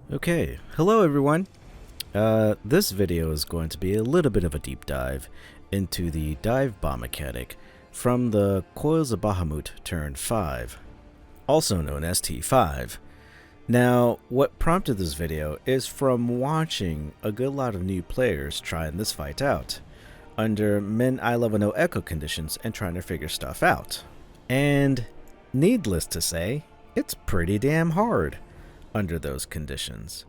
Okay, hello everyone. This video is going to be a little bit of a deep dive into the dive bomb mechanic from the Coils of Bahamut Turn 5, also known as T5. Now, what prompted this video is from watching a good lot of new players trying this fight out, under Men I Love No Echo conditions and trying to figure stuff out. And, needless to say, it's pretty damn hard under those conditions.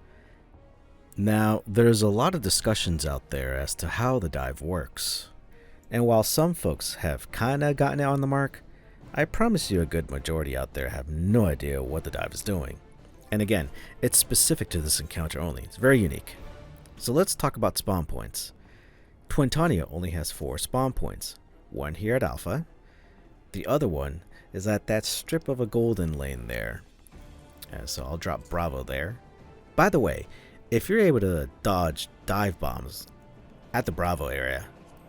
Now, there's a lot of discussions out there as to how the dive works. And while some folks have kinda gotten it on the mark, I promise you a good majority out there have no idea what the dive is doing. And again, it's specific to this encounter only. It's very unique. So let's talk about spawn points. Twintania only has 4 spawn points. One here at Alpha. The other one is at that strip of a golden lane there. So I'll drop Bravo there. By the way, if you're able to dodge dive bombs at the Bravo area,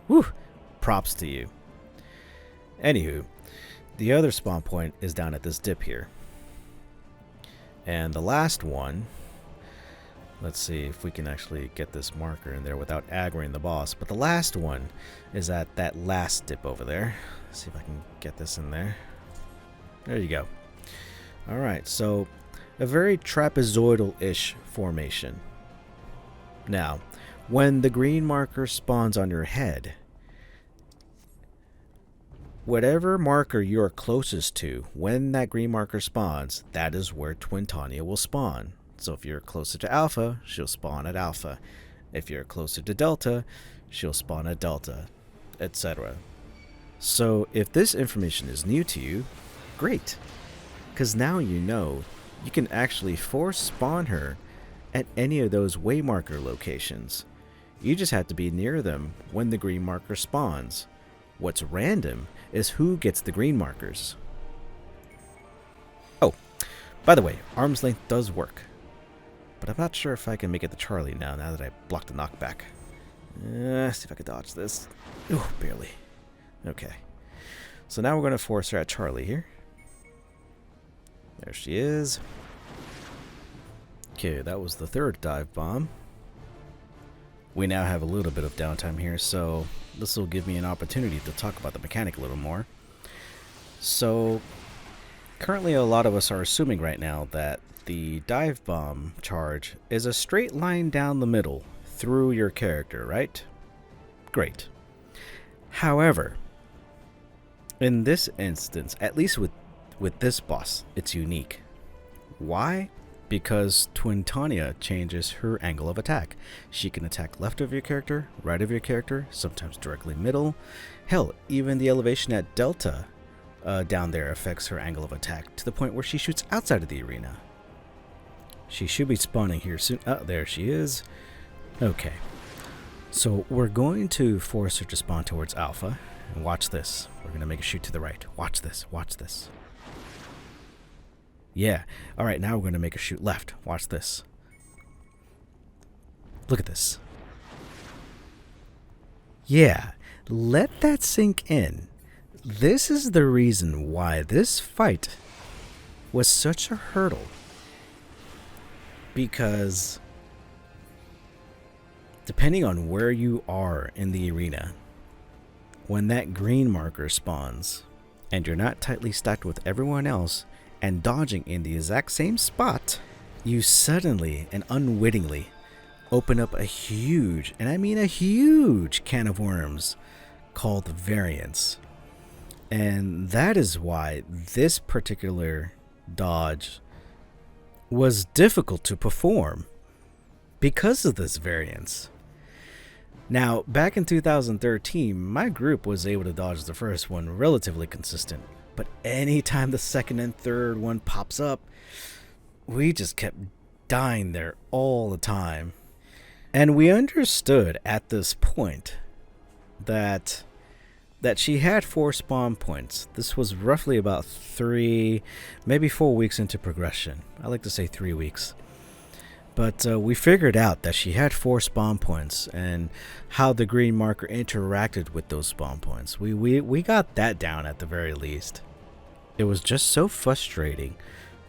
whew, props to you. Anywho, the other spawn point is down at this dip here. And the last one, let's see if we can actually get this marker in there without aggroing the boss. But the last one is at that last dip over there. Let's see if I can get this in there. There you go. Alright, so a very trapezoidal-ish formation. Now, when the green marker spawns on your head, whatever marker you're closest to when that green marker spawns, that is where Twintania will spawn. So if you're closer to Alpha, she'll spawn at Alpha. If you're closer to Delta, she'll spawn at Delta, etc. So if this information is new to you, great, because now you know you can actually force spawn her at any of those waymarker locations. You just have to be near them when the green marker spawns. What's random is who gets the green markers. Oh, by the way, arm's length does work, but I'm not sure if I can make it to Charlie now that I blocked the knockback. See if I can dodge this. Oh, barely. Okay. So now we're going to force her at Charlie here. There she is. Okay, that was the third dive bomb. We now have a little bit of downtime here, so this will give me an opportunity to talk about the mechanic a little more. So, currently a lot of us are assuming right now that the dive bomb charge is a straight line down the middle through your character, right? Great. However, in this instance, at least with this boss, it's unique. Why? Because Twintania changes her angle of attack. She can attack left of your character, right of your character, sometimes directly middle. Hell, even the elevation at Delta down there affects her angle of attack to the point where she shoots outside of the arena. She should be spawning here soon. Oh, there she is. Okay. So we're going to force her to spawn towards Alpha. And watch this. We're going to make a shoot to the right. Watch this. Watch this. Yeah. Alright, now we're going to make a shoot left. Watch this. Look at this. Yeah. Let that sink in. This is the reason why this fight was such a hurdle. Because depending on where you are in the arena, when that green marker spawns and you're not tightly stacked with everyone else and dodging in the exact same spot, you suddenly and unwittingly open up a huge, and I mean a huge, can of worms called variance. And that is why this particular dodge was difficult to perform, because of this variance. Now, back in 2013, my group was able to dodge the first one relatively consistent. But anytime the second and third one pops up, we just kept dying there all the time. And we understood at this point that she had 4 spawn points. This was roughly about 3, maybe 4 weeks into progression. I like to say 3 weeks. But we figured out that she had 4 spawn points and how the green marker interacted with those spawn points. We got that down at the very least. It was just so frustrating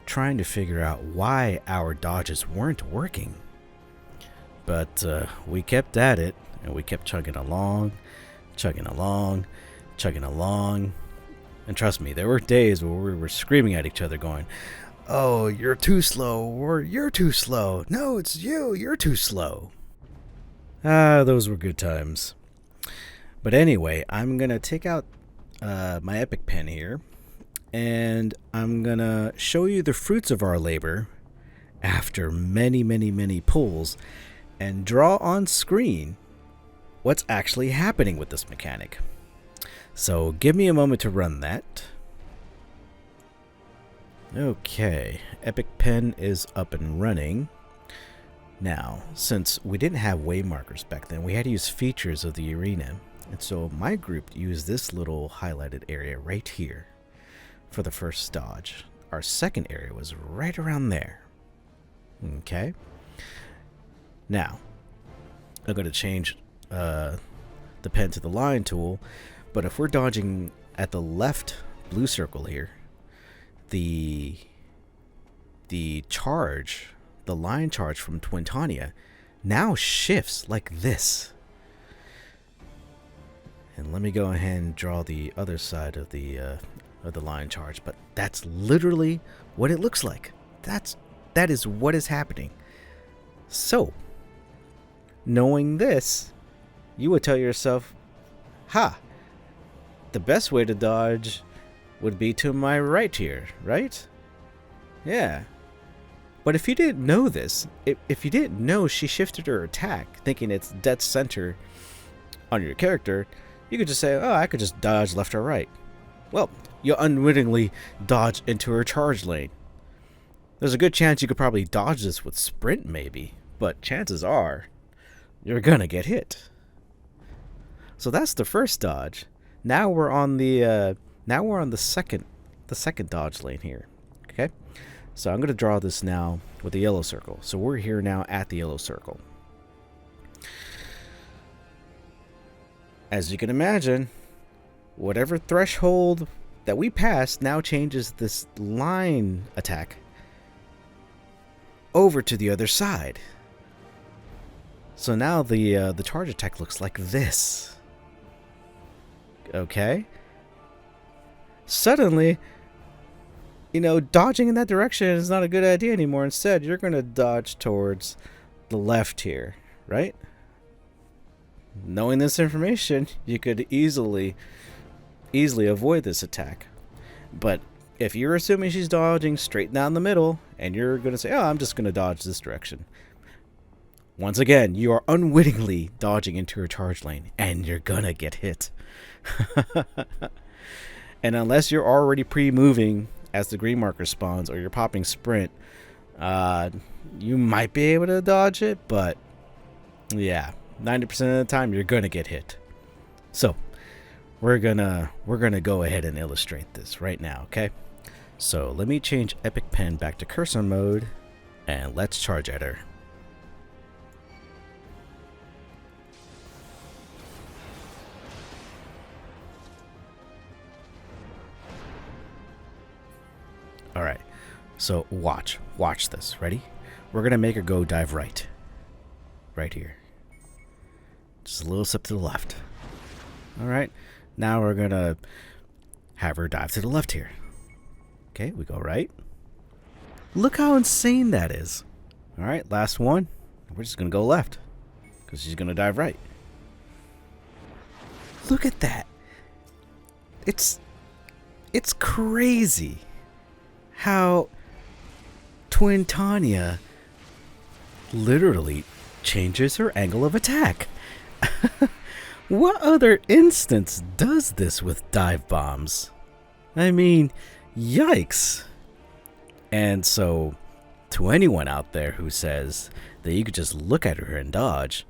trying to figure out why our dodges weren't working. But we kept at it, and we kept chugging along, chugging along, chugging along. And trust me, there were days where we were screaming at each other going, "Oh, you're too slow," or "You're too slow." "No, it's you, you're too slow." Those were good times. But anyway, I'm going to take out my epic pen here, and I'm going to show you the fruits of our labor after many, many, many pulls, and draw on screen what's actually happening with this mechanic. So give me a moment to run that. Okay, Epic Pen is up and running. Now, since we didn't have wave markers back then, we had to use features of the arena. And so my group used this little highlighted area right here for the first dodge. Our second area was right around there. Okay. Now, I'm going to change the pen to the line tool, but if we're dodging at the left blue circle here, the charge, the line charge from Twintania now shifts like this. And let me go ahead and draw the other side of the line charge, but that's literally what it looks like. That is what is happening. So, knowing this, you would tell yourself, the best way to dodge would be to my right here, right? Yeah. But if you didn't know this, if you didn't know she shifted her attack, thinking it's dead center on your character, you could just say, oh, I could just dodge left or right. Well, you unwittingly dodge into her charge lane. There's a good chance you could probably dodge this with sprint maybe, but chances are you're gonna get hit. So that's the first dodge. Now we're on the second dodge lane here. Okay? So I'm gonna draw this now with the yellow circle. So we're here now at the yellow circle. As you can imagine, whatever threshold that we passed now changes this line attack over to the other side. So now the charge attack looks like this. Okay? Suddenly, dodging in that direction is not a good idea anymore. Instead, you're going to dodge towards the left here, right? Knowing this information, you could easily avoid this attack. But if you're assuming she's dodging straight down the middle, and you're going to say, oh, I'm just going to dodge this direction. Once again, you are unwittingly dodging into her charge lane, and you're going to get hit. And unless you're already pre-moving as the green marker spawns, or you're popping sprint, you might be able to dodge it, but yeah, 90% of the time you're going to get hit. So, we're gonna go ahead and illustrate this right now, okay? So let me change Epic Pen back to cursor mode, and let's charge at her. Alright, so watch this, ready? We're gonna make her go dive right here. Just a little step to the left. Alright, now we're gonna have her dive to the left here. Okay, we go right. Look how insane that is. Alright, last one. We're just gonna go left, because she's gonna dive right. Look at that. It's crazy how Twintania literally changes her angle of attack. What other instance does this with dive bombs? I mean, yikes. And so, to anyone out there who says that you could just look at her and dodge,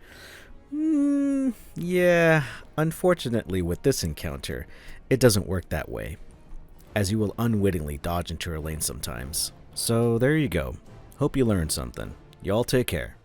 yeah, unfortunately with this encounter, it doesn't work that way, as you will unwittingly dodge into her lane sometimes. So there you go. Hope you learned something. Y'all take care.